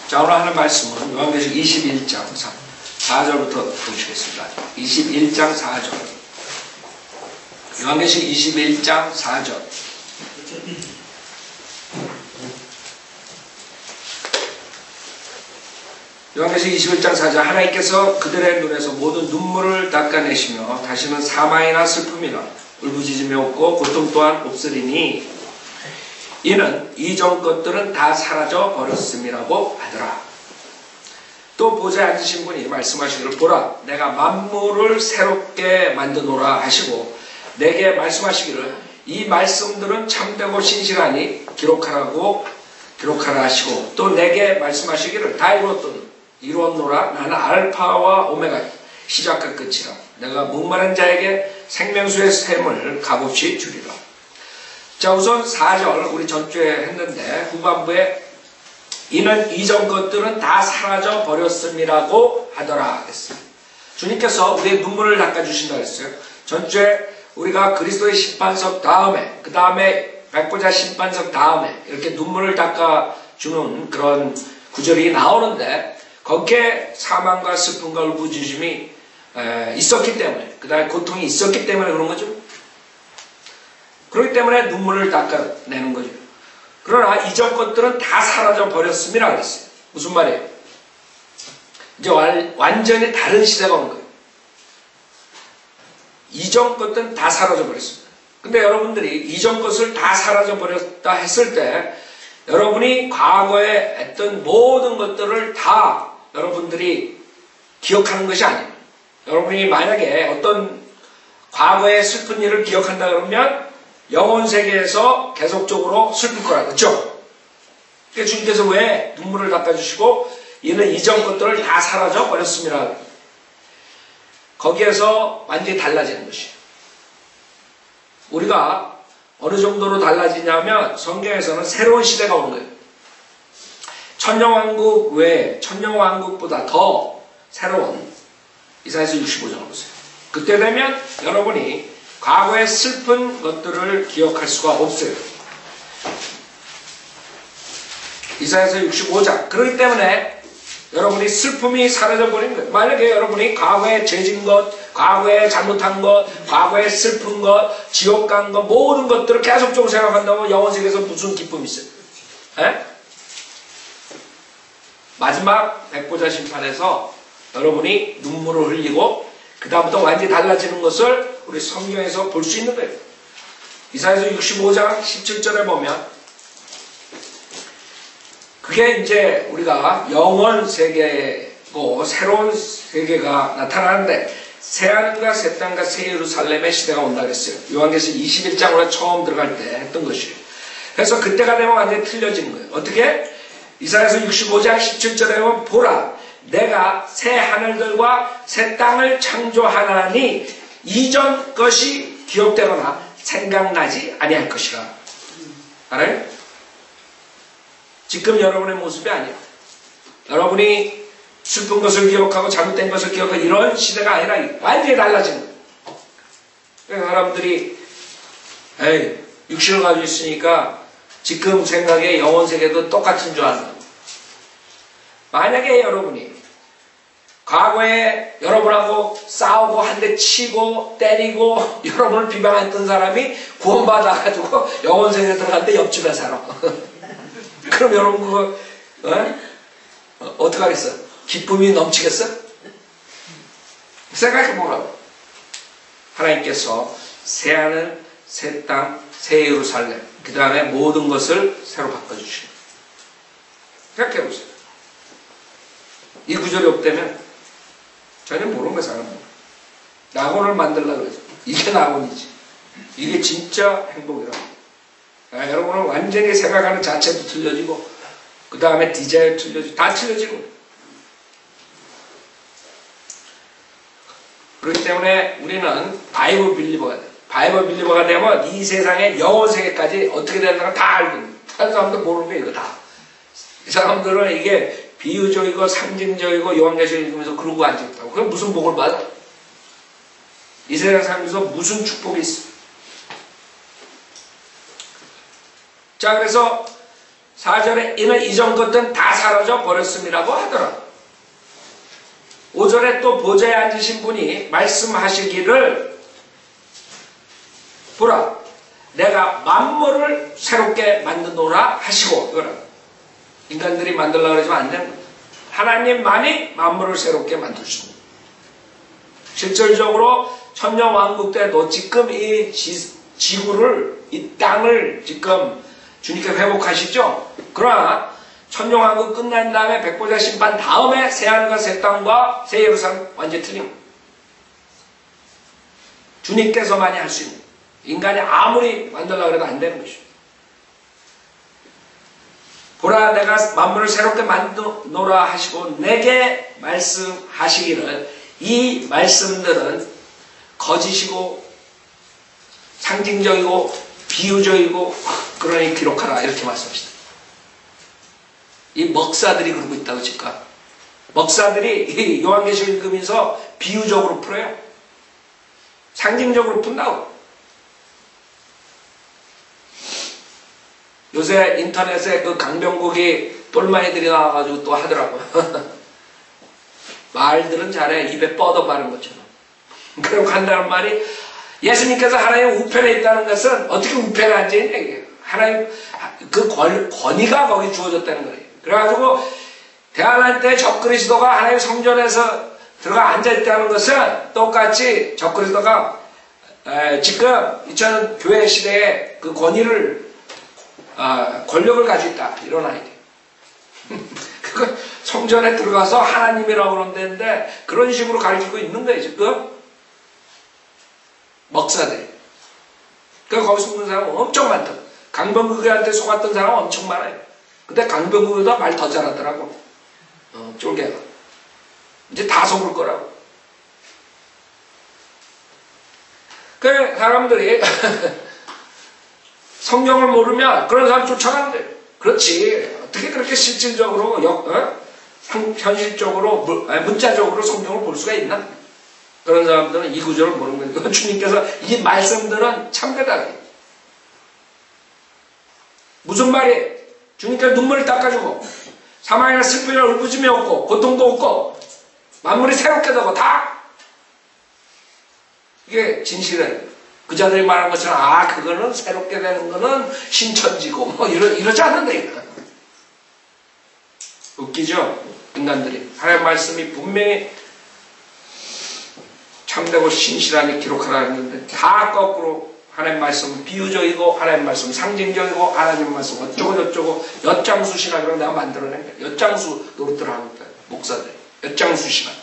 자, 오늘 하는 말씀은 요한계시록 21장 4절부터 보시겠습니다. 21장 4절. 요한계시록 21장 4절. 요한계시록 21장 4절. 하나님께서 그들의 눈에서 모든 눈물을 닦아내시며 다시는 사망이나 슬픔이나 울부짖음이 없고 고통 또한 없으리니 이는 이전 것들은 다 사라져 버렸음이라고 하더라. 또 보좌에 앉으신 분이 말씀하시기를 보라 내가 만물을 새롭게 만드노라 하시고 내게 말씀하시기를 이 말씀들은 참되고 신실하니 기록하라 하시고 또 내게 말씀하시기를 다 이루었노라 나는 알파와 오메가 시작과 끝이라 내가 목마른 자에게 생명수의 샘을 값없이 주리라. 자, 우선 4절 우리 전주에 했는데 후반부에 이는 이전 것들은 다 사라져 버렸음이라고 하더라 했어요. 주님께서 우리의 눈물을 닦아주신다고 했어요. 전주에 우리가 그리스도의 심판석 다음에 그 다음에 백보자 심판석 다음에 이렇게 눈물을 닦아주는 그런 구절이 나오는데 거기에 사망과 슬픔과 울부짖음이 있었기 때문에 그 다음에 고통이 있었기 때문에 그런 거죠. 그렇기 때문에 눈물을 닦아내는 거죠. 그러나 이전 것들은 다 사라져 버렸음이라고 했어요. 무슨 말이에요? 이제 완전히 다른 시대가 온 거예요. 이전 것들은 다 사라져 버렸습니다. 근데 여러분들이 이전 것을 다 사라져 버렸다 했을 때 여러분이 과거에 했던 모든 것들을 다 여러분들이 기억하는 것이 아니에요. 여러분이 만약에 어떤 과거의 슬픈 일을 기억한다 그러면 영혼 세계에서 계속적으로 슬플 거라 그렇죠? 그러니까 주님께서 왜 눈물을 닦아주시고 이는 이전 것들을 다 사라져 버렸습니다. 거기에서 완전히 달라지는 것이에요. 우리가 어느 정도로 달라지냐면 성경에서는 새로운 시대가 오는 거예요. 천년왕국 외에 천년왕국보다 더 새로운 이사야서 65장을 보세요. 그때 되면 여러분이 과거의 슬픈 것들을 기억할 수가 없어요. 이사야서 65장. 그렇기 때문에 여러분이 슬픔이 사라져버린 거예요. 만약에 여러분이 과거에 죄진 것, 과거에 잘못한 것, 과거에 슬픈 것, 지옥 간 것, 모든 것들을 계속적으로 생각한다면 영혼세계에서 무슨 기쁨이 있어요? 에? 마지막 백보자 심판에서 여러분이 눈물을 흘리고 그 다음부터 완전히 달라지는 것을 우리 성경에서 볼 수 있는 거예요. 이사야서 65장 17절에 보면 그게 이제 우리가 영원 세계고 새로운 세계가 나타나는데 새하늘과 새 땅과 새 예루살렘의 시대가 온다 그랬어요. 요한계시록 21장으로 처음 들어갈 때 했던 것이에요. 그래서 그때가 되면 완전히 틀려지는 거예요. 어떻게? 이사야서 65장 17절에 보면 보라 내가 새 하늘들과 새 땅을 창조하나니 이전 것이 기억되거나 생각나지 아니할 것이라. 알아요? 지금 여러분의 모습이 아니에요. 여러분이 슬픈 것을 기억하고 잘못된 것을 기억하고 이런 시대가 아니라 완전히 달라지는 거예요. 그러니까 여러분들이 에이 육신을 가지고 있으니까 지금 생각에 영혼 세계도 똑같은 줄 안다. 만약에 여러분이 과거에 여러분하고 싸우고 한 대 치고 때리고 여러분을 비방했던 사람이 구원받아가지고 영혼세계에 들어갔는데 옆집에 살아. 그럼 여러분 그거 어떻게 하겠어? 기쁨이 넘치겠어? 생각해보라고. 하나님께서 새하늘, 새 땅, 새 예루살렘 그 다음에 모든 것을 새로 바꿔주시는. 생각해보세요. 이 구절이 없다면 전혀 모르는 거야 사람은. 낙원을 만들려고 그러죠. 이게 낙원이지. 이게 진짜 행복이라고. 여러분은 완전히 생각하는 자체도 틀려지고 그 다음에 디자인 틀려지고 다 틀려지고. 그렇기 때문에 우리는 바이블 빌리버가 돼. 바이블 빌리버가 되면 이 세상의 영혼 세계까지 어떻게 되는가 다 알고 있는. 다른 사람들 모르는 게 이거 다. 이 사람들은 이게 비유적이고 상징적이고 요한계시록 읽으면서 그러고 앉아있다고. 그럼 무슨 복을 받아? 이 세상 살면서 무슨 축복이 있어? 자, 그래서 4절에 이는 이전 것들은 다 사라져 버렸음이라고 하더라. 5절에 또 보좌에 앉으신 분이 말씀하시기를 보라 내가 만물을 새롭게 만드노라 하시고 이거라. 인간들이 만들려고 그러지만 안 되는 거예요. 하나님만이 만물을 새롭게 만드십니다. 실질적으로 천년왕국 때도 지금 이 지구를 이 땅을 지금 주님께서 회복하시죠. 그러나 천년왕국 끝난 다음에 백보자 심판 다음에 새하늘과 새 땅과 새 예루살렘 완전히 틀립니다. 주님께서만이 할 수 있는 인간이 아무리 만들려고 해도 안 되는 것이죠. 보라 내가 만물을 새롭게 만드노라 하시고 내게 말씀하시기를 이 말씀들은 거짓이고 상징적이고 비유적이고 그러니 기록하라 이렇게 말씀하시다. 이 먹사들이 그러고 있다고 칠까? 먹사들이 요한계시록 읽으면서 비유적으로 풀어요. 상징적으로 푼다고. 요새 인터넷에 그 강병국이 똘마이들이 나와가지고 또 하더라고요. 말들은 잘해. 입에 뻗어바는 것처럼. 그러고 한다는 말이 예수님께서 하나님 우편에 있다는 것은 어떻게 우편에 앉아있냐 이게. 하나님 그 권위가 거기 주어졌다는 거예요. 그래가지고 대환란 때 적그리스도가 하나님 성전에서 들어가 앉아있다는 것은 똑같이 적그리스도가 지금 2000년 교회 시대에 그 권위를 권력을 가지고 있다 이런 아이디. 그거 성전에 들어가서 하나님이라고 그러는데 그런 식으로 가르치고 있는 거예요 지금. 먹사들. 그러니까 거기 속는 사람 엄청 많다. 강병국한테 속았던 사람 엄청 많아요. 근데 강병국보다 말 더 잘하더라고. 쫄개가. 이제 다 속을 거라고. 그 사람들이 성경을 모르면 그런 사람 쫓아가는 거예요. 그렇지. 어떻게 그렇게 실질적으로 현실적으로 문자적으로 성경을 볼 수가 있나? 그런 사람들은 이 구절을 모르는 거예요. 주님께서 이 말씀들은 참되다. 무슨 말이에요? 주님께서 눈물을 닦아주고 사망이나 슬픔이나 울부짖음이 없고 고통도 없고 만물이 새롭게 되고 다 이게 진실이에요. 그 자들이 말한 것처럼 그거는 새롭게 되는 거는 신천지고 뭐 이러지 않는다. 웃기죠? 인간들이. 하나님의 말씀이 분명히 참되고 신실하니 기록하라 했는데 다 거꾸로 하나님의 말씀은 비유적이고 하나님의 말씀은 상징적이고 하나님의 말씀은 어쩌고 엿장수 신학으로 내가 만들어낸 거야. 엿장수 노릇들 하고 있다. 목사들. 엿장수 신학.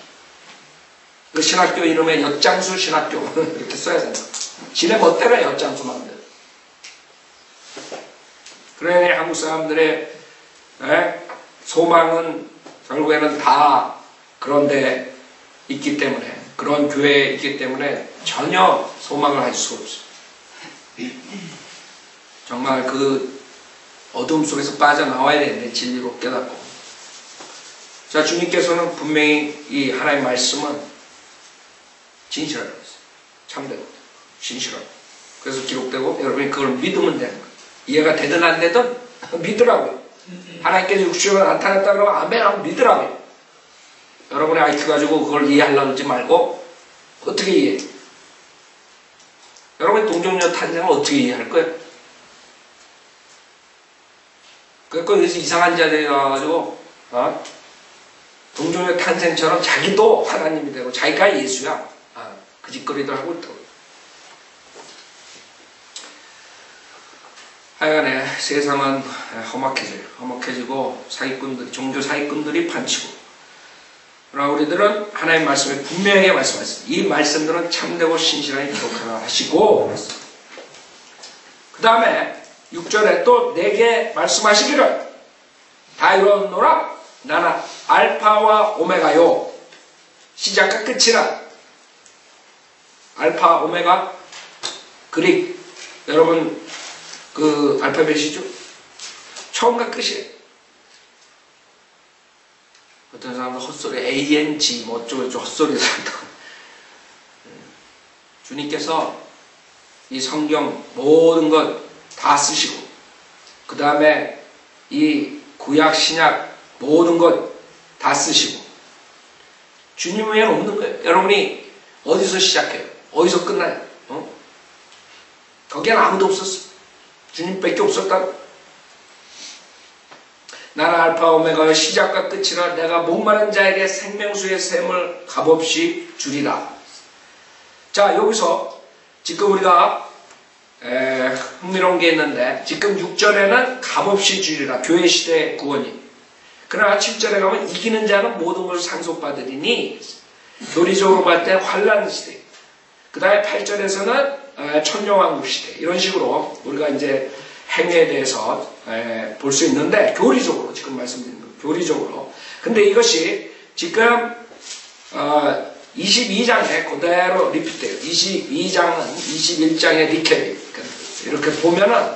그 신학교 이름에 엿장수 신학교 이렇게 써야 된다. 지네 멋대로 엿장수 만들. 그러니 한국 사람들의 소망은 결국에는 다 그런데 있기 때문에 그런 교회에 있기 때문에 전혀 소망을 가질 수가 없어요. 정말 그 어둠 속에서 빠져나와야 되는데 진리로 깨닫고. 자, 주님께서는 분명히 이 하나님의 말씀은 진실하다고 했어요. 참되고 진실하고. 그래서 기록되고 여러분이 그걸 믿으면 되는 거예요. 이해가 되든 안 되든 믿으라고요. 하나님께서 육신으로 나타났다 그러면 아멘 하고 믿으라고요. 여러분의 IQ 가지고 그걸 이해하려고 하지 말고 어떻게 이해해? 여러분이 동정녀 탄생을 어떻게 이해할 거예요? 그러니까 여기서 이상한 자들이 나와가지고 동정녀 탄생처럼 자기도 하나님이 되고 자기가 예수야. 그 짓거리들 하고 있다고. 하여간에 세상은 험악해져요. 험악해지고 사기꾼들이, 종교 사기꾼들이 판치고. 그러나 우리들은 하나님의 말씀에 분명하게 말씀하셨습니다. 이 말씀들은 참되고 신실하게 기록하라 하시고 그 다음에 6절에 또 내게 말씀하시기를 다 이루었노라 나는 알파와 오메가요 시작과 끝이라. 알파 오메가 그릭 여러분 그 알파벳이죠. 처음과 끝이에요. 어떤 사람은 헛소리 ANG 뭐 어쩌고저쩌고 헛소리를 한다고. 주님께서 이 성경 모든 것 다 쓰시고 그 다음에 이 구약 신약 모든 것 다 쓰시고 주님 외에는 없는 거예요. 여러분이 어디서 시작해요? 어디서 끝나요? 거기엔 아무도 없었어. 주님밖에 없었다고. 나는 알파 오메가의 시작과 끝이라 내가 목마른 자에게 생명수의 샘을 값없이 주리라. 자, 여기서 지금 우리가 흥미로운 게 있는데 지금 6절에는 값없이 주리라. 교회 시대의 구원이. 그러나 7절에 가면 이기는 자는 모든 것을 상속받으리니 교리적으로 봤을 때 환란 시대. 그 다음에 8절에서는 천년왕국 시대. 이런 식으로 우리가 이제 행위에 대해서 볼 수 있는데 교리적으로 지금 말씀드린 거 교리적으로. 근데 이것이 지금 22장에 그대로 리피트돼요. 22장은 21장의 리캡이 이렇게 보면은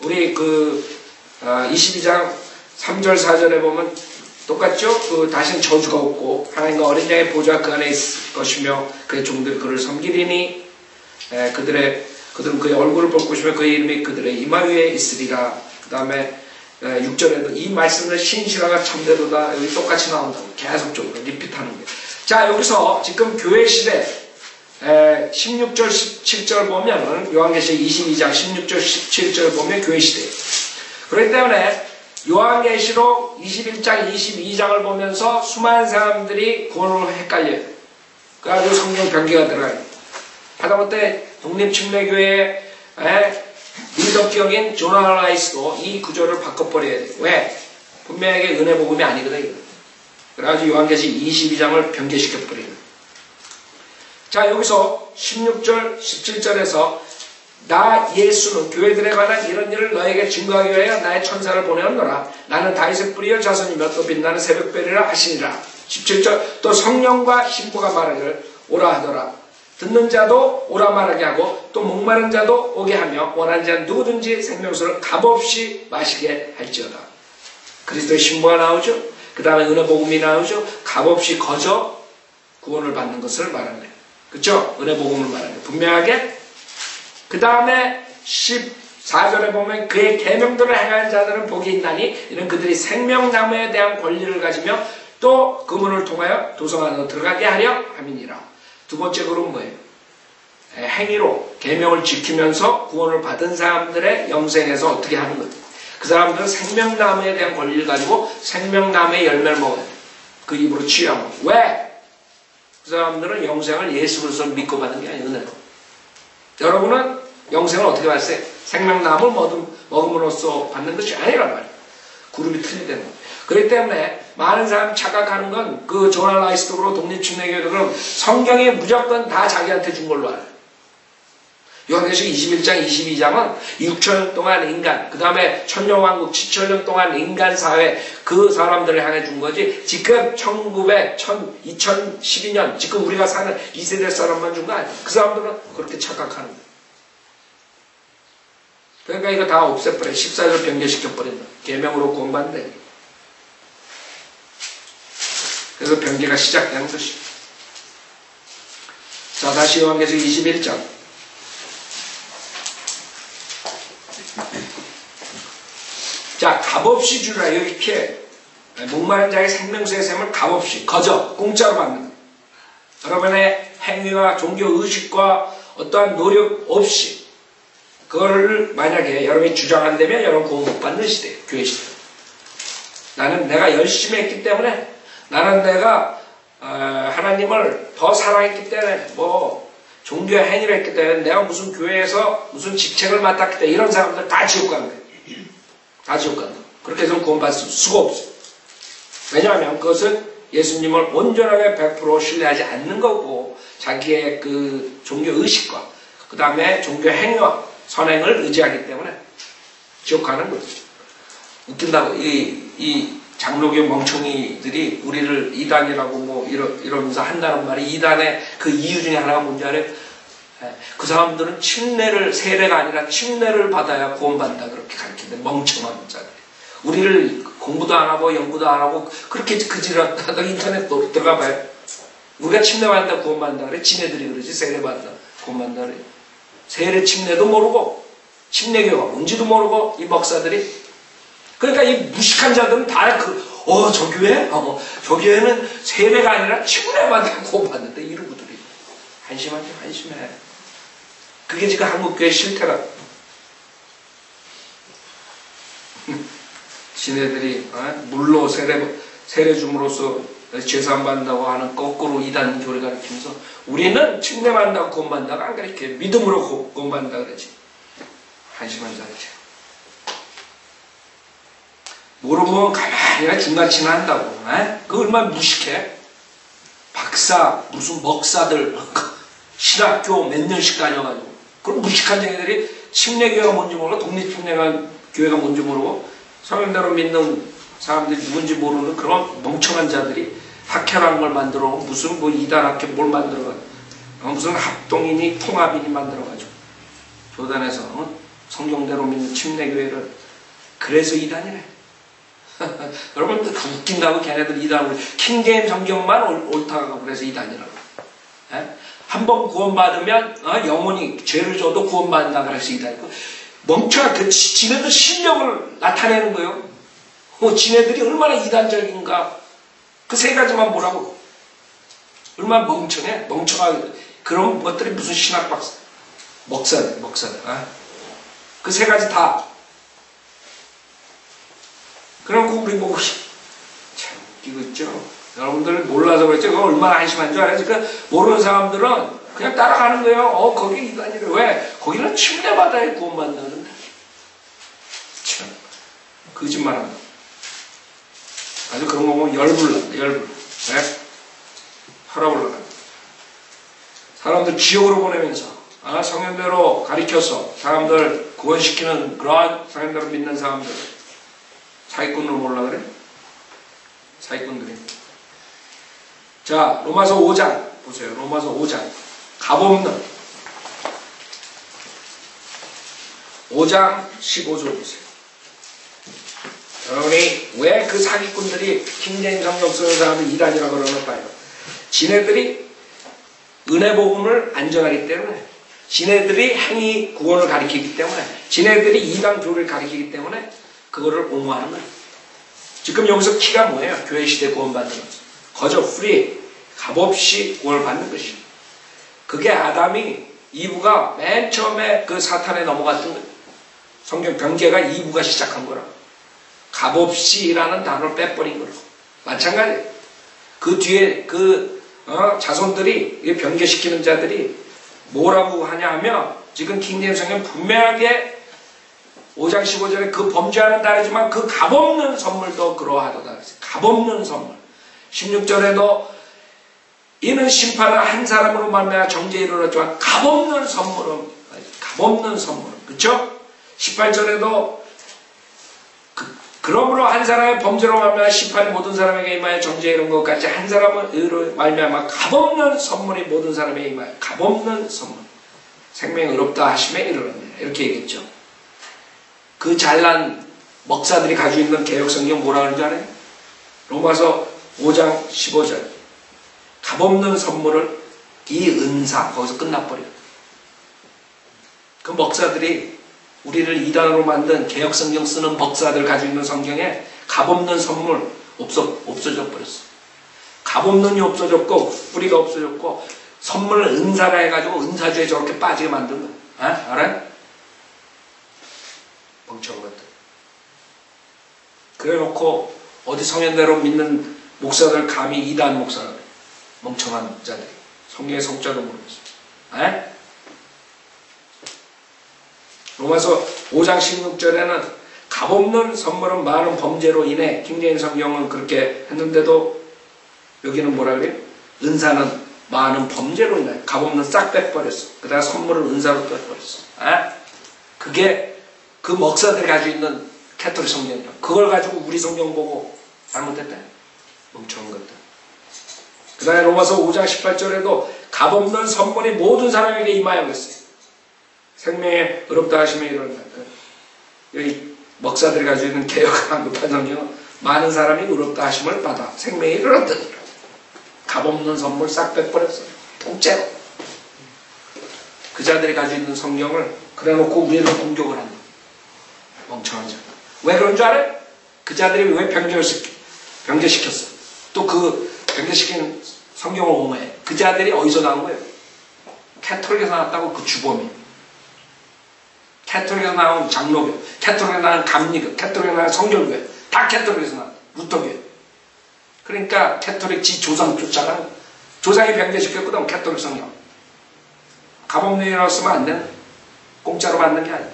우리 22장 3절 4절에 보면 똑같죠? 다시는 저주가 없고 하나님과 어린 양의 보좌가 그 안에 있을 것이며 그의 종들이 그를 섬기리니 그들은 그의 얼굴을 볼 것이며 그의 이름이 그들의 이마 위에 있으리라. 그 다음에 6절에도 이 말씀을 신실하가 참되도다. 여기 똑같이 나온다고 계속적으로 리핏하는 거예요. 자, 여기서 지금 교회 시대 16절 17절 보면은 요한계시록 22장 16절 17절 보면 교회 시대. 그렇기 때문에 요한계시록 21장 22장을 보면서 수많은 사람들이 구원을 헷갈려요. 그래가지고 성경 변기가 들어가요. 하다못해 독립침례교회의 리더격인 조나 라이스도 이 구조를 바꿔버려야 돼요. 왜? 분명하게 은혜 복음이 아니거든요. 그래가지고 요한계시록 22장을 변개시켜버려요. 자, 여기서 16절 17절에서 나 예수는 교회들에 관한 이런 일을 너에게 증거하기 위하여 나의 천사를 보내었노라. 나는 다윗의 뿌리의 자손이며 또 빛나는 새벽별이라 하시니라. 17절 또 성령과 신부가 말하기를 오라 하더라. 듣는 자도 오라 말하게 하고 또 목마른 자도 오게 하며 원하는 자는 누구든지 생명수를 값없이 마시게 할지어다. 그리스도의 신부가 나오죠. 그 다음에 은혜 복음이 나오죠. 값없이 거저 구원을 받는 것을 말하네. 그렇죠? 은혜 복음을 말하네. 분명하게. 그 다음에 14절에 보면 그의 계명들을 행하는 자들은 복이 있나니 이는 그들이 생명나무에 대한 권리를 가지며 또 그 문을 통하여 도성 안으로 들어가게 하려 함이니라. 두 번째 그룹은 뭐예요? 행위로 계명을 지키면서 구원을 받은 사람들의 영생에서 어떻게 하는 거예요? 그 사람들은 생명나무에 대한 권리를 가지고 생명나무의 열매를 먹어요. 그 입으로 취하고. 왜? 그 사람들은 영생을 예수 그리스도를 믿고 받은 게 아니에요. 은혜로. 여러분은 영생을 어떻게 받았어요? 생명나무를 먹음으로써 받는 것이 아니란 말이에요. 그룹이 틀리다는 거예요. 그렇기 때문에 많은 사람이 착각하는 건 그 조나 라이스도 독립침례교회도 성경이 무조건 다 자기한테 준 걸로 알아요. 요한계시록 21장 22장은 6천년 동안 인간, 그 다음에 천년왕국 7천년 동안 인간 사회 그 사람들을 향해 준 거지 지금 2012년 지금 우리가 사는 2세대 사람만 준 거 아니에요. 그 사람들은 그렇게 착각하는 거예요. 그러니까 이거 다 없애버려. 14절 변개시켜버린다. 계명으로 구원받는다. 그래서 변개가 시작되는 것이죠. 자, 다시 요한계시록 21장. 자, 값없이 주라. 여기 피해. 목마른 자의 생명수의 샘을 값없이, 거저, 공짜로 받는. 여러분의 행위와 종교 의식과 어떠한 노력 없이 그거를 만약에 여러분이 주장 안 되면 여러분 구원 못 받는 시대예요. 교회 시대. 나는 내가 열심히 했기 때문에 나는 내가 하나님을 더 사랑했기 때문에 뭐 종교 행위를 했기 때문에 내가 무슨 교회에서 무슨 직책을 맡았기 때문에 이런 사람들 다 지옥 가는 거예요. 다 지옥 간다. 그렇게 해서는 구원받을 수가 없어요. 왜냐하면 그것은 예수님을 온전하게 100% 신뢰하지 않는 거고 자기의 그 종교 의식과 그 다음에 종교 행위와 선행을 의지하기 때문에 지옥 가는 거죠. 웃긴다고 이 장로교 멍청이들이 우리를 이단이라고 뭐 이러면서 한다는 말이 이단의 그 이유 중에 하나가 뭔지 알아요? 그 사람들은 침례를 세례가 아니라 침례를 받아야 구원받는다 그렇게 가르치는데 멍청한 자들. 우리를 공부도 안 하고 연구도 안 하고 그렇게 그지랄하다가 인터넷 들어가 봐요. 우리가 침례 받는다 구원받는다 그래. 지네들이 그러지 세례 받는다 구원받는다 그래. 세례 침례도 모르고 침례교가 뭔지도 모르고 이 목사들이 그러니까 이 무식한 자들은 다 그 저 교회? 저 교회는 세례가 아니라 침례받아 구원받는데 이러고들이 한심하게 한심해. 그게 지금 한국교회 실태라. 지네들이 물로 세례 줌으로써 죄산받는다고 하는 거꾸로 이단 교를 가르치면서 우리는 침례받는다고 구원받는다고 안 가르쳐. 믿음으로 구원받는다 그러지. 한심한 자리죠. 모르면 가만히 중간치나 한다고. 그거 얼마나 무식해? 박사, 무슨 먹사들, 신학교 몇 년씩 다녀가지고. 그럼 무식한 자들이 침례교회가 뭔지 모르고, 독립침례교회가 뭔지 모르고, 성현대로 믿는 사람들이 누군지 모르는 그런 멍청한 자들이 학회라는 걸 만들어, 무슨 이단 학회 뭘 만들어가지고, 무슨 합동이니 통합이니 만들어가지고, 교단에서 성경대로 믿는 침례교회를, 그래서 이단이래. 여러분 웃긴다고 걔네들 이단으로 킹제임 성경만 옳다고 그래서 이단이라고. 한번 구원받으면 영원히 죄를 져도 구원받는다 그래서 이단이고. 멍청한 지네들 실력을 나타내는 거예요. 지네들이 얼마나 이단적인가. 그 세 가지만 보라고. 얼마나 멍청해. 멍청한 그런 것들이 무슨 신학 박사 먹사들. 그 세 가지 다. 그럼 우리 보고 참 웃기고 있죠. 여러분들 몰라서 그랬죠. 그거 얼마나 한심한 줄 알아요. 그러니까 모르는 사람들은 그냥 따라가는 거예요. 거기 이단이래. 왜? 거기는 침례받아야 구원받는다는데. 참 거짓말한다. 아주 그런 거 보면 열불난다. 열불. 네? 혈압올라간다. 사람들 지옥으로 보내면서 성현대로 가리켜서 사람들 구원시키는 그러한 성현대로 믿는 사람들 사기꾼을 몰라 그래? 사기꾼들이. 자, 로마서 5장 보세요. 로마서 5장 값없는 5장 15절 보세요. 여러분이 왜 그 사기꾼들이 킹제임 성경 쓰는 사람을 이단이라고 그러는 봐요. 지네들이 은혜 복음을 안전하기 때문에, 지네들이 행위 구원을 가리키기 때문에, 지네들이 이단 교를 가리키기 때문에 그거를 옹호하는 거예요. 지금 여기서 키가 뭐예요? 교회 시대 구원받는 것. 거저 프리, 값없이 구원을 받는 것이죠. 그게 아담이, 이브가 맨 처음에 그 사탄에 넘어갔던 거예요. 성경 경계가 이브가 시작한 거라. 값없이라는 단어를 빼버린 거라. 마찬가지예요. 그 뒤에 자손들이, 변개시키는 자들이 뭐라고 하냐 하면, 지금 킹제임 성경 분명하게 5장 15절에 그 범죄하는 다르지만 그 값없는 선물도 그러하도다. 값없는 선물. 16절에도 이는 심판은 한 사람으로 말미암아 정죄에 이르렀지만 값없는 선물은 그렇죠? 18절에도 그러므로 한 사람의 범죄로 말미암아 심판이 모든 사람에게 임하여 정죄에 이른 것 같이 한 사람은 의로 말미암아 값없는 선물이 모든 사람에게 임하여 값없는 선물. 생명이 의롭다 하심에 이르렀네. 이렇게 얘기했죠. 그 잘난 먹사들이 가지고 있는 개혁성경 뭐라 그러는지 알아요? 로마서 5장 15절. 값없는 선물을 이 은사, 거기서 끝나버려요. 그 먹사들이 우리를 이단으로 만든 개혁성경 쓰는 먹사들 가지고 있는 성경에 값없는 선물 없어져 버렸어. 값없는이 없어졌고, 뿌리가 없어졌고, 선물을 은사라 해가지고 은사주에 저렇게 빠지게 만든 거야. 알아요? 멍청한 것들. 그래 놓고 어디 성현대로 믿는 목사들 감히 이단 목사들, 멍청한 자들이 성경의 성자도 모르겠어요. 로마서 5장 16절에는 값없는 선물은 많은 범죄로 인해, 킹제임 성경은 그렇게 했는데도 여기는 뭐라 그래요? 은사는 많은 범죄로 인해 값없는 싹 빼버렸어. 그다가 선물을 은사로 빼버렸어. 그게 그 먹사들이 가지고 있는 캐톨릭 성경이야. 그걸 가지고 우리 성경 보고 잘못했다. 멍청한 것들. 그 다음에 로마서 5장 18절에도 값없는 선물이 모든 사람에게 임하여 그랬어요. 생명에 의롭다 하심에 이르렀다. 여기 먹사들이 가지고 있는 개혁한 급한 성경은 많은 사람이 의롭다 하심을 받아 생명에 이르렀다. 값없는 선물 싹 빼버렸어요. 통째로. 그 자들이 가지고 있는 성경을 그래놓고 우리를 공격을 한다. 멍청한 자. 왜 그런 줄 알아요? 그 자들이 왜 변경을 시켜? 변개시켰어. 또 그 변개시킨 성경을 옹호해. 그 자들이 어디서 나온 거예요? 캐톨릭에서 나왔다고. 그 주범이. 캐톨릭에서 나온 장로교, 캐톨릭에서 나온 감리교, 캐톨릭에서 나온 성결교회, 다 캐톨릭에서 나왔다. 루터교회. 그러니까 캐톨릭 지 조상 쫓아가는, 조상이 변개시켰거든. 캐톨릭 성경. 가범론이라고 쓰면 안 되는, 공짜로 받는 게 아니야.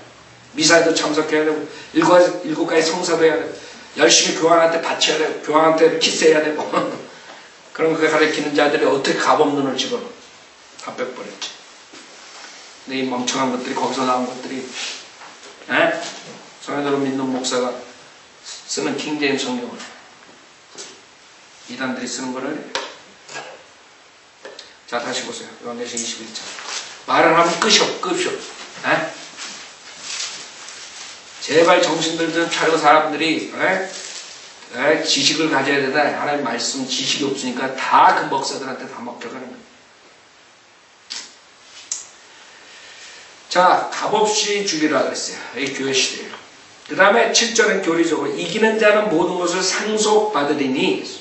미사에도 참석해야 되고, 일곱 가지 성사도 해야 되고, 열심히 교황한테 바쳐야 되고, 교황한테 키스해야 되고 그런 거 가르치는 자들이 어떻게 가범론을 집어넣어. 다 빼버렸지. 근데 이 멍청한 것들이, 거기서 나온 것들이, 성현으로 믿는 목사가 쓰는 킹제임스 성경을 이단들이 쓰는 거를. 자, 다시 보세요. 요한계시록 21장. 말을 하면 끝이 없어. 제발 정신들 좀 차리고 사람들이 지식을 가져야 되다. 하나님 말씀 지식이 없으니까 다 그 목사들한테 다 먹혀가는 거예요. 자, 값없이 주리라 그랬어요. 이 교회 시대예요. 그 다음에 7절은 교리적으로 이기는 자는 모든 것을 상속받으리니.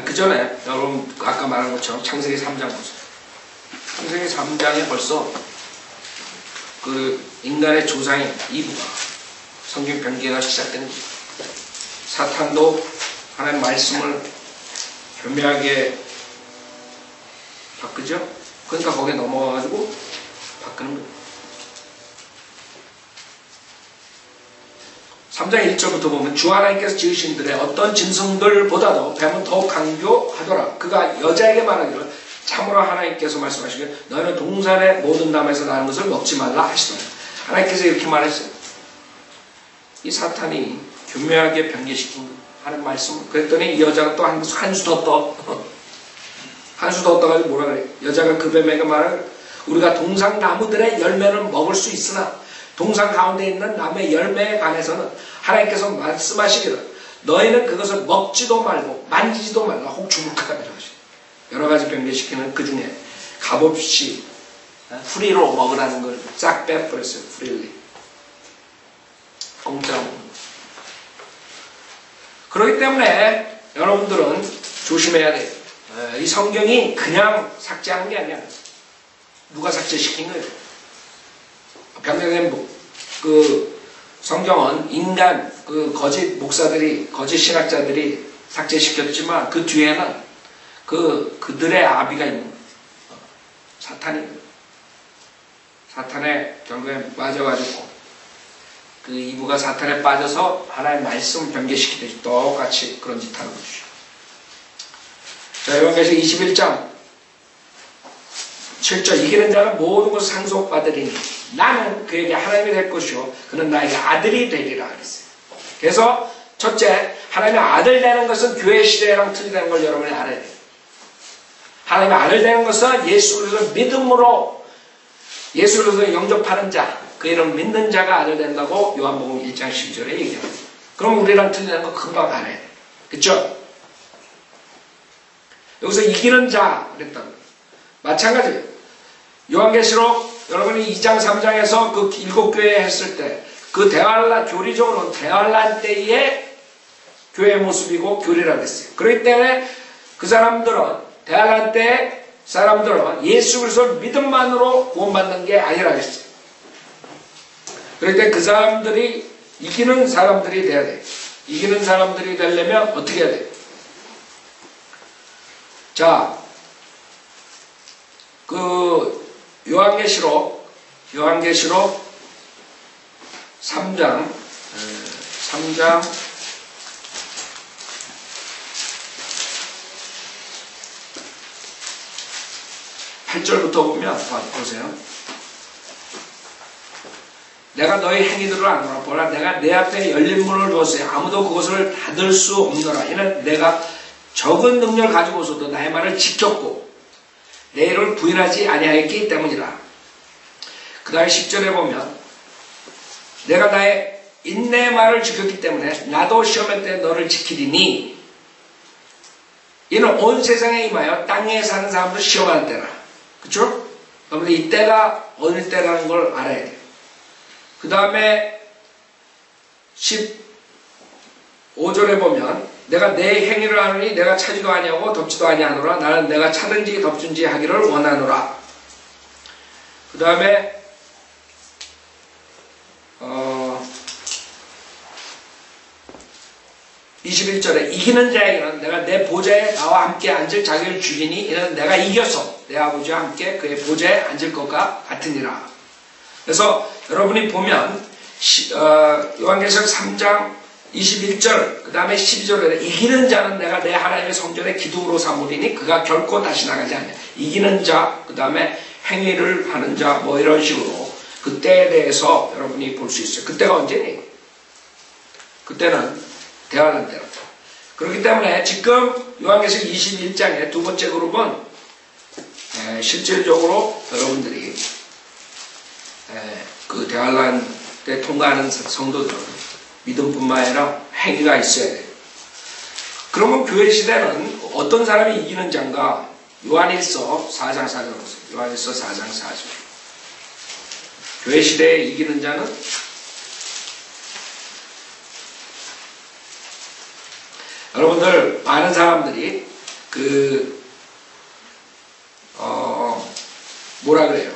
그 전에 여러분 아까 말한 것처럼 창세기 3장 보세요. 창세기 3장에 벌써 그 인간의 조상인 이브가 성경 변개가 시작되는 거예요. 사탄도 하나님 말씀을 교묘하게 바꾸죠. 그러니까 거기에 넘어가가지고 바꾸는 거예요. 3장 1절부터 보면 주 하나님께서 지으신 들의 어떤 짐승들보다도 뱀은 더욱 강교하더라. 그가 여자에게 말하기를 참으로 하나님께서 말씀하시기를 너희는 동산의 모든 나무에서 나는 것을 먹지 말라 하시더라. 하나님께서 이렇게 말했어요. 이 사탄이 교묘하게 변개시킨 하는 말씀. 그랬더니 이 여자가 또 한 수 더 떠. 한 수 더 떠가지고 뭐라 그래. 여자가 그 뱀에게 말을 우리가 동산 나무들의 열매는 먹을 수 있으나 동산 가운데 있는 나무의 열매에 관해서는 하나님께서 말씀하시기를 너희는 그것을 먹지도 말고 만지지도 말라 혹 죽을까 하시고 여러 가지 변개시키는 그 중에 값없이 프리로 먹으라는 걸 싹 빼버렸어요. 프리리. 공짜로 먹는 거. 그렇기 때문에 여러분들은 조심해야 돼요. 이 성경이 그냥 삭제하는 게 아니야. 누가 삭제시킨 거예요? 변경된 그 성경은 인간 그 거짓 목사들이 거짓 신학자들이 삭제시켰지만 그 뒤에는 그들의 아비가 있는 거예요. 사탄에 결국에 빠져가지고 그 이브가 사탄에 빠져서 하나님의 말씀 변개시키듯이 똑같이 그런 짓 하는 것이죠. 자, 요한계시록 21장 7절 이기는 자는 모든 것을 상속받으리니 나는 그에게 하나님이 될 것이요 그는 나에게 아들이 되리라 그랬어요. 그래서 첫째, 하나님의 아들 되는 것은 교회 시대랑 틀리다는 걸 여러분이 알아야 돼요. 하나님의 아들 되는 것은 예수 그리스도를 믿음으로 예수 그리스도를 영접하는 자, 그 이름 믿는 자가 아들 된다고 요한복음 1장 12절에 얘기합니다. 그럼 우리랑 틀리다는 거 금방 알아야 돼요. 그렇죠? 여기서 이기는 자 그랬다고. 마찬가지예요. 요한계시록 여러분이 2장 3장에서 그 7교회 했을 때 그 대환란 교리적으로는 대환란 때의 교회의 모습이고 교리라고 했어요. 그렇기 때문에 그 사람들은 대환란 때 사람들은 예수 그리스도를 믿음만으로 구원받는 게 아니라 했어요. 그럴 때 그 사람들이 이기는 사람들이 돼야 돼요. 이기는 사람들이 되려면 어떻게 해야 돼요? 자, 그 요한계시록 3장 8절부터 보면 보세요. 내가 너희 행위들을 아노라. 보라 내가 내 앞에 열린 문을 두었어요. 아무도 그것을 닫을 수 없노라. 이는 내가 적은 능력을 가지고서도 나의 말을 지켰고 내 이름을 부인하지 아니하였기 때문이라. 그 다음에 10절에 보면 내가 나의 인내의 말을 지켰기 때문에 나도 시험할 때 너를 지키리니 이는 온 세상에 임하여 땅에 사는 사람도 시험하는 때라. 그렇죠? 그런데 이때가 어느 때라는 걸 알아야 돼요. 그 다음에 5절에 보면 내가 내 행위를 하느니 내가 차지도 아니하고 덮지도 아니하노라. 나는 내가 차든지 덮든지 하기를 원하노라. 그 다음에 21절에 이기는 자에게는 내가 내 보좌에 나와 함께 앉을 자격을 주리니 이는 내가 이겨서 내 아버지와 함께 그의 보좌에 앉을 것과 같으니라. 그래서 여러분이 보면 요한계시록 3장 21절 그 다음에 12절에 이기는 자는 내가 내 하나님의 성전의 기둥으로 삼으리니 그가 결코 다시 나가지 않냐. 이기는 자, 그 다음에 행위를 하는 자, 뭐 이런 식으로 그때에 대해서 여러분이 볼 수 있어요. 그때가 언제니? 그때는 대환란 때로. 그렇기 때문에 지금 요한계시록 21장의 두 번째 그룹은 실질적으로 여러분들이 그 대환란 때 통과하는 성도들은 믿음뿐만 아니라 행위가 있어야 돼요. 그러면 교회 시대는 어떤 사람이 이기는 자인가? 요한일서 4장 4절 보세요. 요한일서 4장 4절. 교회 시대에 이기는 자는 여러분들 많은 사람들이 뭐라 그래요?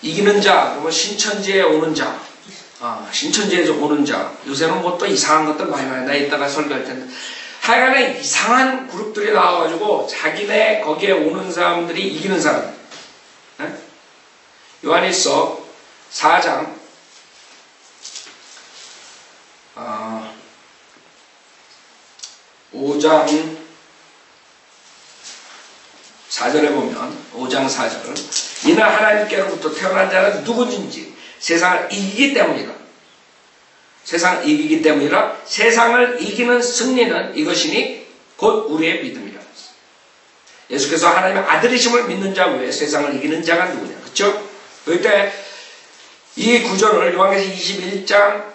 이기는 자, 그러면 신천지에 오는 자, 신천지에서 오는 자. 요새는 뭐 또 이상한 것들 많이 나 이따가 설교할 텐데. 하여간에 이상한 그룹들이 나와가지고 자기네 거기에 오는 사람들이 이기는 사람. 네? 요한일서 4장 5장 4절에 보면 5장 4절 이는 하나님께로부터 태어난 자는 누구든지 세상을 이기기 때문이라. 세상을 이기기 때문이라. 세상을 이기는 승리는 이것이니 곧 우리의 믿음이라. 예수께서 하나님의 아들이심을 믿는 자 외에 세상을 이기는 자가 누구냐. 그렇죠? 그럴 때 이 구절을 요한계시록 21장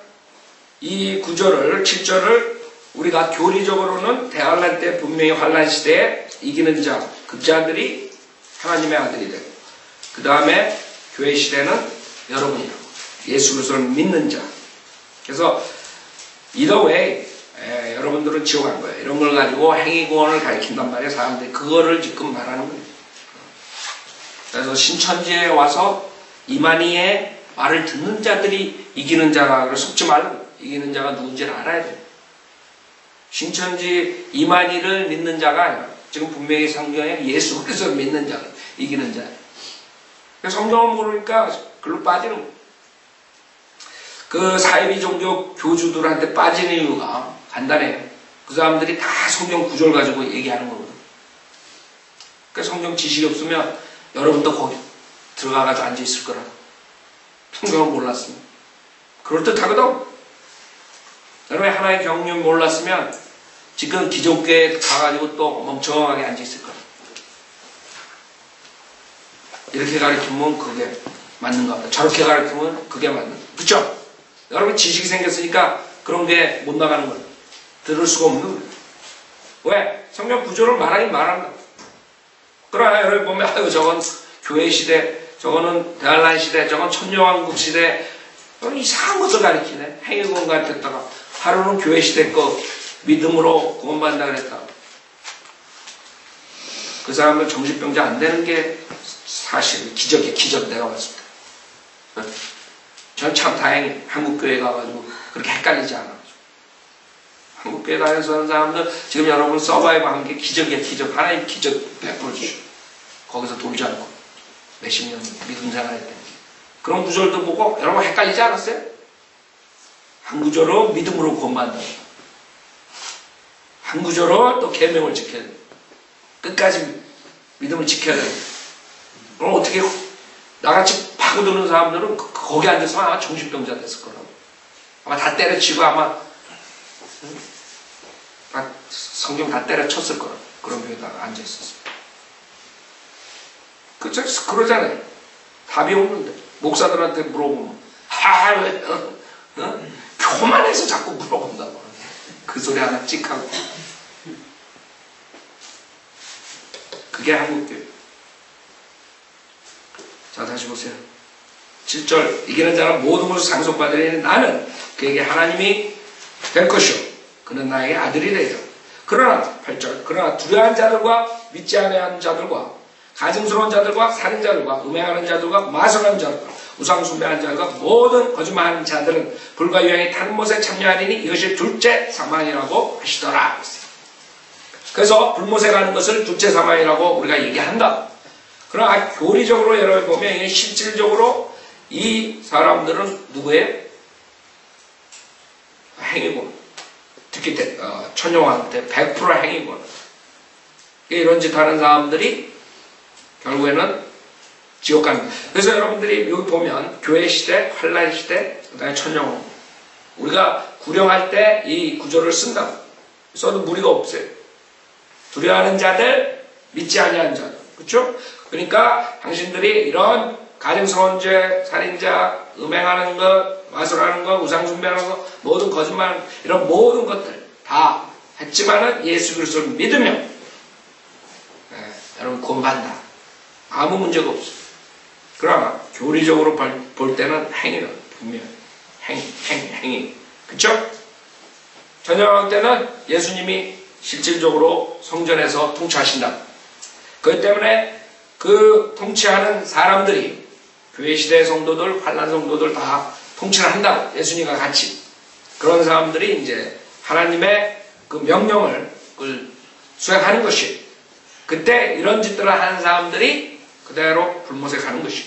이 구절을 7절을 우리가 교리적으로는 대환란 때 분명히 환란 시대에 이기는 자, 급자들이 하나님의 아들이 되고 그 다음에 교회 시대는 여러분이라고 예수 그리스도를 믿는 자. 그래서 either way 여러분들은 지옥 간 거예요. 이런 걸 가지고 행위구원을 가리킨단 말이에요. 사람들이 그거를 지금 말하는 거예요. 그래서 신천지에 와서 이만희의 말을 듣는 자들이 이기는 자라 속지 말고 이기는 자가 누군지를 알아야 돼요. 신천지 이만희를 믿는 자가 아니라 지금 분명히 성경에 예수 그리스도를 믿는 자가 이기는 자예요. 성경을 모르니까 글로 빠지는 거예요. 그 사이비 종교 교주들한테 빠지는 이유가 간단해요. 그 사람들이 다 성경 구절 가지고 얘기하는 거거든. 그러니까 성경 지식이 없으면 여러분도 거기 들어가가지고 앉아있을 거라. 성경을 몰랐으면. 그럴듯하거든. 여러분이 하나의 경륜 몰랐으면 지금 기존교회에 가가지고 또 멍청하게 앉아있을 거야. 이렇게 가르치면 그게 맞는가 보다. 저렇게 가르치면 그게 맞는 거야. 그쵸? 여러분 지식이 생겼으니까 그런 게 못 나가는 거야. 들을 수가 없는 거야. 왜? 성경 구조를 말하긴 말한다. 그러나 여러분 보면 아유 저건 교회 시대, 저거는 대환란 시대, 저건 천년왕국 시대 이상한 것을 가르치네. 행위구원 같았다가 하루는 교회 시대 거 믿음으로 구원받는다 그랬다. 그 사람들 정신병자 안 되는 게 사실 기적이야. 기적 내가 봤을 때. 전 참 다행히 한국교회 가가지고 그렇게 헷갈리지 않아. 한국교회 다녀서 하는 사람들 지금 여러분 서바이브 한 게 기적이야. 기적. 하나님 기적 베풀어 주시고 거기서 돌지 않고 몇십 년 믿음 생활했대. 그런 구절도 보고 여러분 헷갈리지 않았어요? 한 구절로 믿음으로 구원받는다. 한 구절로 또 계명을 지켜야 돼. 끝까지 믿음을 지켜야 돼. 그럼 어떻게 나같이 파고드는 사람들은 거기 앉아서 아마 정신병자 됐을 거라고. 아마 다 때려치고 아마 성경 다 때려쳤을 거라고. 그런 교회에다가 앉아있었어요. 그쵸? 그러잖아요. 답이 없는데 목사들한테 물어보면 왜 교만해서 자꾸 물어본다고. 그 소리 하나 찍하고. 그게 한국교회. 자 다시 보세요. 7절 이기는 자는 모든 것을 상속받으리니 나는 그에게 하나님이 될 것이요 그는 나에게 아들이 되리라. 그러나 8절 그러나 두려워하는 자들과 믿지 아니하는 자들과 가증스러운 자들과 살인자들과 음행하는 자들과 마술하는 자들과 우상숭배하는 자들과 모든 거짓말하는 자들은 불과 유행이 타는 못에 참여하리니 이것이 둘째 사망이라고 하시더라. 그래서 불못에 가는 것을 둘째 사망이라고 우리가 얘기한다. 그러나 교리적으로 여러분 보면 이게 실질적으로 이 사람들은 누구예요? 행위군. 특히 천용왕 때 100% 행위군. 이런 짓 하는 사람들이 결국에는 지옥 갑니다. 그래서 여러분들이 여기 보면 교회 시대, 환란 시대, 그 다음에 천용왕. 우리가 구령할 때 이 구절을 쓴다. 써도 무리가 없어요. 두려워하는 자들, 믿지 아니하는 자들. 그렇죠? 그러니까 당신들이 이런 가증스러운 죄, 살인자, 음행하는 것, 마술하는 것, 우상숭배하는 것, 모든 거짓말, 이런 모든 것들 다 했지만은 예수 그리스도를 믿으면 여러분 구원받는다. 아무 문제가 없어요. 그러나 교리적으로 볼 때는 행위는 분명히 행위. 그렇죠? 전염할 때는 예수님이 실질적으로 성전에서 통치하신다. 그렇기 때문에 그 통치하는 사람들이 교회 시대 성도들, 환란 성도들 다 통치를 한다. 예수님과 같이. 그런 사람들이 이제 하나님의 그 명령을 수행하는 것이. 그때 이런 짓들을 하는 사람들이 그대로 불못에 가는 것이.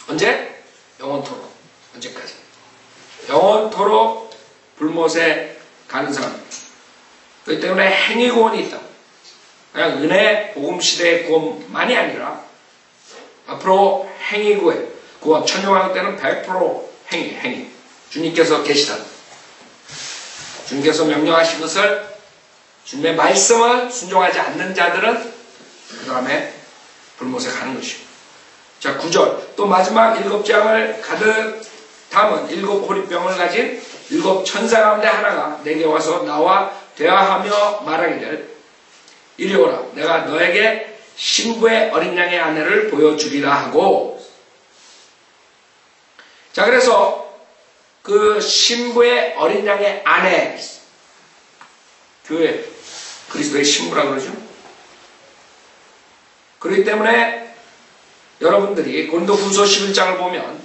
언제? 영원토록. 언제까지? 영원토록 불못에 가는 사람. 그렇기 때문에 행위구원이 있다. 그냥 은혜 복음시대의 구원만이 아니라 앞으로 행위구원 천용왕 때는 100% 행위 주님께서 계시다. 주님께서 명령하신 것을 주님의 말씀을 순종하지 않는 자들은 그 다음에 불못에 가는 것이고. 자 9절 또 마지막 7장을 가득 담은 7 호리병을 가진 7 천사 가운데 하나가 내게 와서 나와 대화하며 말하기를 이리 오라 내가 너에게 신부의 어린 양의 아내를 보여주리라 하고. 자 그래서 그 신부의 어린 양의 아내 교회 그리스도의 신부라 그러죠. 그렇기 때문에 여러분들이 고린도후서 11장을 보면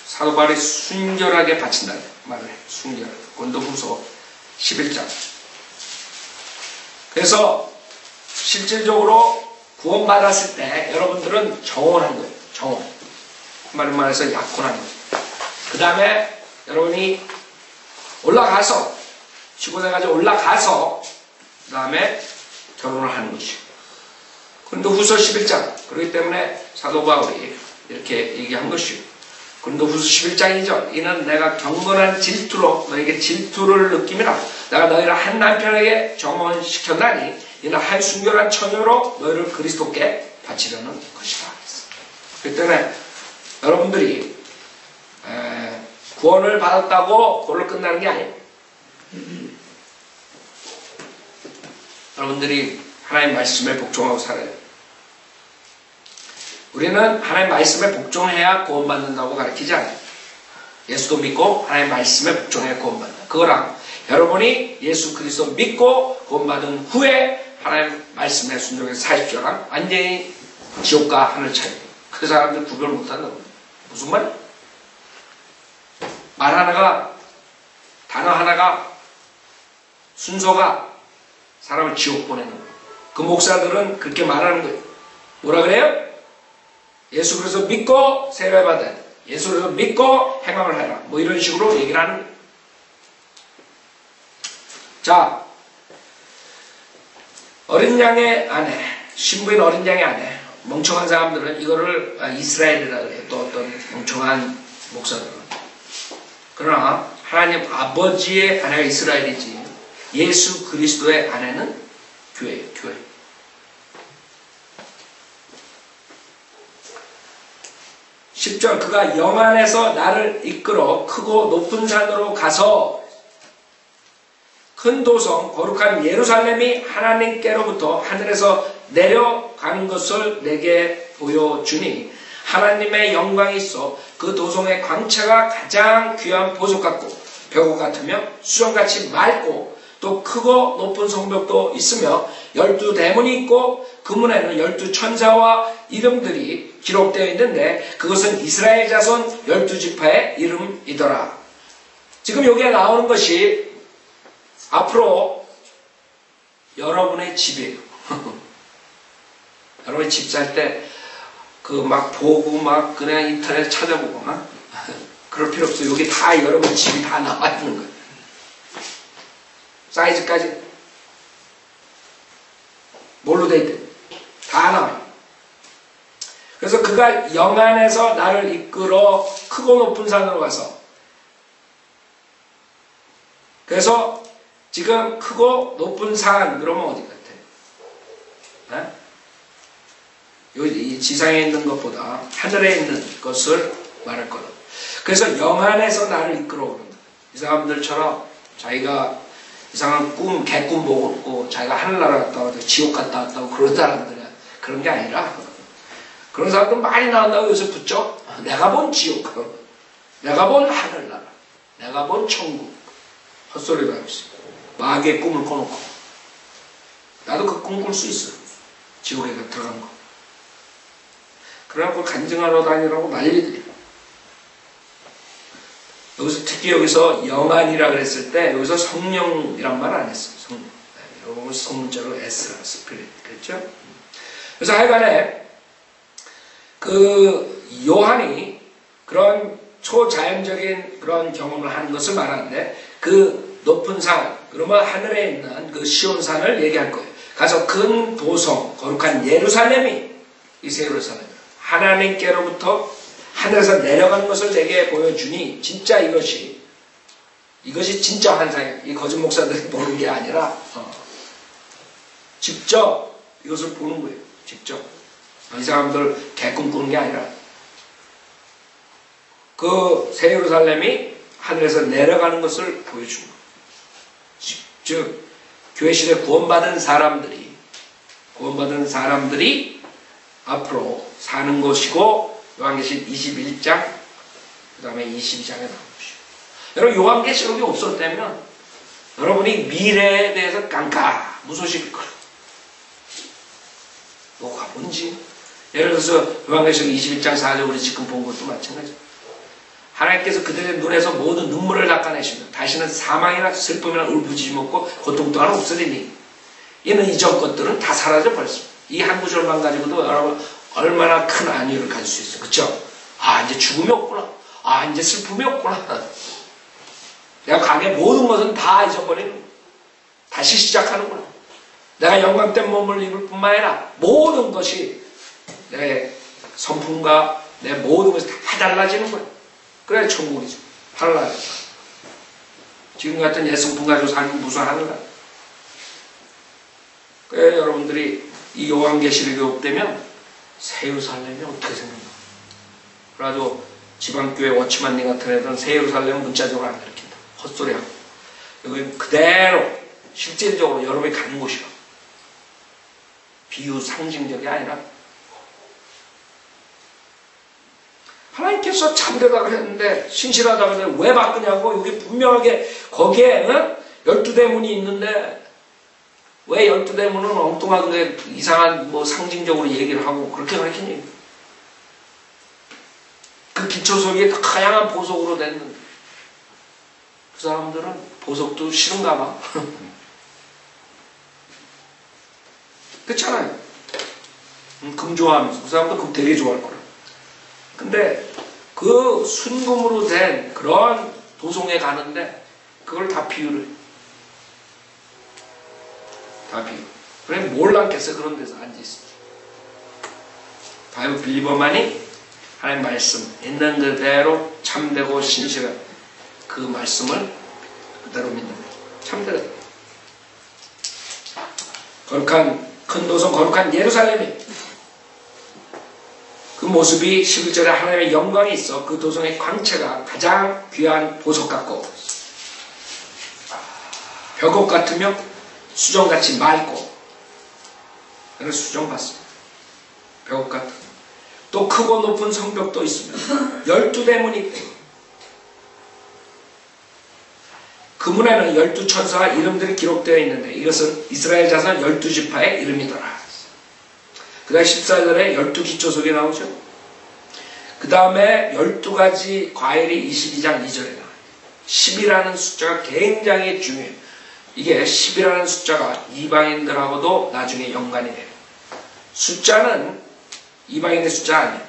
사도 바울이 순결하게 바친다는 말을 해요. 순결하게. 고린도후서 11장. 그래서 실질적으로 구원받았을 때 여러분들은 정원한 거예요. 정원. 한마디로 말해서 약혼한 거예요. 그 다음에 여러분이 올라가서 시골에가지고 올라가서 그 다음에 결혼을 하는 것이에요. 고린도후서 11장. 그렇기 때문에 사도 바울이 이렇게 얘기한 것이에요. 고린도후서 11장 2절 이는 내가 경건한 질투로 너에게 질투를 느낌이라 내가 너희를 한 남편에게 정혼시켰나니 이는 한 순결한 처녀로 너희를 그리스도께 바치려는 것이다. 그렇기 때문에 여러분들이 구원을 받았다고 그걸로 끝나는 게 아니에요. 여러분들이 하나님의 말씀에 복종하고 살아야 돼요. 우리는 하나님의 말씀에 복종해야 구원받는다고 가르치지 않아요. 예수도 믿고 하나님의 말씀에 복종해야 구원받는다. 그거랑 여러분이 예수 그리스도 믿고 구원받은 후에 하나님의 말씀에 순종해서 사십시오랑 완전히 지옥과 하늘 차이예요. 그 사람들 구별 못한다고. 무슨 말이야? 말 하나가 단어 하나가 순서가 사람을 지옥 보내는 거예요. 그 목사들은 그렇게 말하는 거예요. 뭐라 그래요? 예수 그리스도 믿고 세례받아야 돼. 예수 그리스도 믿고 행함을 해라. 뭐 이런 식으로 얘기를 하는 거예요. 자, 어린 양의 아내, 신부인 어린 양의 아내. 멍청한 사람들은 이거를 이스라엘이라 그래요. 또 어떤 멍청한 목사들은. 그러나 하나님 아버지의 아내가 이스라엘이지 예수 그리스도의 아내는 교회예요. 교회. (10절) 그가 영 안에서 나를 이끌어 크고 높은 산으로 가서 큰 도성 거룩한 예루살렘이 하나님께로부터 하늘에서 내려가는 것을 내게 보여주니 하나님의 영광이 있어 그 도성의 광채가 가장 귀한 보석 같고 벽옥 같으며 수정같이 맑고 또 크고 높은 성벽도 있으며 12대문이 있고 그 문에는 12천사와 이름들이 기록되어 있는데 그것은 이스라엘 자손 12지파의 이름이더라. 지금 여기에 나오는 것이 앞으로 여러분의 집이에요. 여러분이 집 살 때 그 막 보고 막 그냥 인터넷 찾아보고 그럴 필요 없어요. 여기 다 여러분 집이 다 나와 있는 거예요. 사이즈까지 뭘로 돼 있대? 다 나와요. 그래서 그가 영안에서 나를 이끌어 크고 높은 산으로 가서 그래서 지금 크고 높은 산 그러면 어디 같아? 네? 이 지상에 있는 것보다 하늘에 있는 것을 말할 거다. 그래서 영안에서 나를 이끌어 오른다. 이 사람들처럼 자기가 이상한 꿈, 개꿈 보고 자기가 하늘나라 갔다 왔다고 지옥 갔다 왔다고 그런 사람들은 그런 게 아니라 그런 사람들 많이 나온다고 요새 붙죠? 내가 본 지옥, 내가 본 하늘나라, 내가 본 천국 헛소리도 하고 있어요. 마귀의 꿈을 꿔놓고 나도 그 꿈 꿀 수 있어. 지옥에 들어간 거. 그래갖고 간증하러 다니라고 난리들이야. 여기서 특히 여기서 영안이라 그랬을 때 여기서 성령이란 말 안 했어요. 성령. 여러분 성문자로 S라 스피릿 그랬죠? 그래서 하여간에 그 요한이 그런 초자연적인 그런 경험을 하는 것을 말하는데 그 높은 산 그러면 하늘에 있는 그 시온산을 얘기할 거예요. 가서 큰 도성 거룩한 예루살렘이 이 예루살렘 하나님께로부터 하늘에서 내려간 것을 내게 보여주니 진짜 이것이 진짜 환상이에요. 이 거짓 목사들이 보는 게 아니라 직접 이것을 보는 거예요. 직접 이 사람들 개꿈 꾸는 게 아니라 그 새 예루살렘이 하늘에서 내려가는 것을 보여주는 거예요. 즉 교회 시대 구원받은 사람들이 앞으로 사는 것이고 요한계시록 21장 그 다음에 22장에 나온 것이고 여러분 요한계시록이 없었다면 여러분이 미래에 대해서 깜깜 무소식일 거예요. 뭐가 뭔지 예를 들어서 요한계시록 21장 4절 우리 지금 본 것도 마찬가지예요. 하나님께서 그들의 눈에서 모든 눈물을 닦아내시며 다시는 사망이나 슬픔이나 울부짖음 없고 고통 또한 없으리니 이는 이전 것들은 다 사라져 버렸습니다. 이 한 구절만 가지고도 여러분 얼마나 큰 안위를 가질 수 있어요. 그쵸? 아 이제 죽음이 없구나. 아 이제 슬픔이 없구나. 내가 강의 모든 것은 다 잊어버리는 다시 시작하는구나. 내가 영광된 몸을 입을 뿐만 아니라 모든 것이 내 성품과 내 모든 것이 다 달라지는 거예요. 그래야 천국이죠. 하늘나라. 지금 같은 예성품 가지고 살면 무슨 하늘나라. 그래 여러분들이 이 요한계시록이 없다면 새 예루살렘이 어떻게 생겼나. 그래가지고 지방교회 워치만님 같은 애들은 새 예루살렘 문자적으로 안 가르친다. 헛소리하고. 여기 그대로 실질적으로 여러분이 가는 곳이야. 비유 상징적이 아니라 하나님께서 참되다고 했는데 신실하다고 했는데 왜 바꾸냐고. 여기 분명하게 거기에 12대문이 있는데 왜 12대문은 엉뚱하게 이상한 뭐 상징적으로 얘기를 하고 그렇게 가르치니. 그 기초석이 다양한 보석으로 됐는데 그 사람들은 보석도 싫은가 봐. 그렇잖아요. 금 좋아하면서 그 사람도 금 되게 좋아할 거라. 근데 그 순금으로 된 그런 도성에 가는데 그걸 다 비유를 다 비유. 그래 뭘 남겠어 그런 데서 앉아있어. 바이블 빌리버만이 하나님 말씀 있는 그대로 참되고 신실한 그 말씀을 그대로 믿는 거예요. 참되다. 거룩한 큰 도성 거룩한 예루살렘이 그 모습이 11절에 하나님의 영광이 있어 그 도성의 광채가 가장 귀한 보석 같고 벽옥 같으며 수정같이 맑고. 그래서 수정 봤습니다. 벽옥 같은 또 크고 높은 성벽도 있으며 12대문이 있대요. 그 문에는 12천사와 이름들이 기록되어 있는데 이것은 이스라엘 자손 12지파의 이름이더라. 그 다음에 14절에 12기초석이 나오죠. 그 다음에 12가지 과일이 22장 2절에 나와요. 10이라는 숫자가 굉장히 중요해요. 이게 10이라는 숫자가 이방인들하고도 나중에 연관이 돼요. 숫자는 이방인의 숫자 아니에요.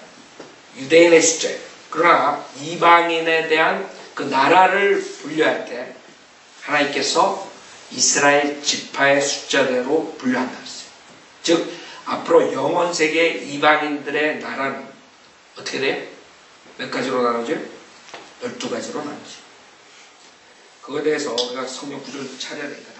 유대인의 숫자예요. 그러나 이방인에 대한 그 나라를 분류할 때 하나님께서 이스라엘 지파의 숫자대로 분류한다 했어요. 즉 앞으로 영원 세계 이방인들의 나라는 어떻게 돼요? 몇 가지로 나누죠? 12가지로 나누죠. 그거에 대해서 우리가 성경 구절을 찾아야 되니까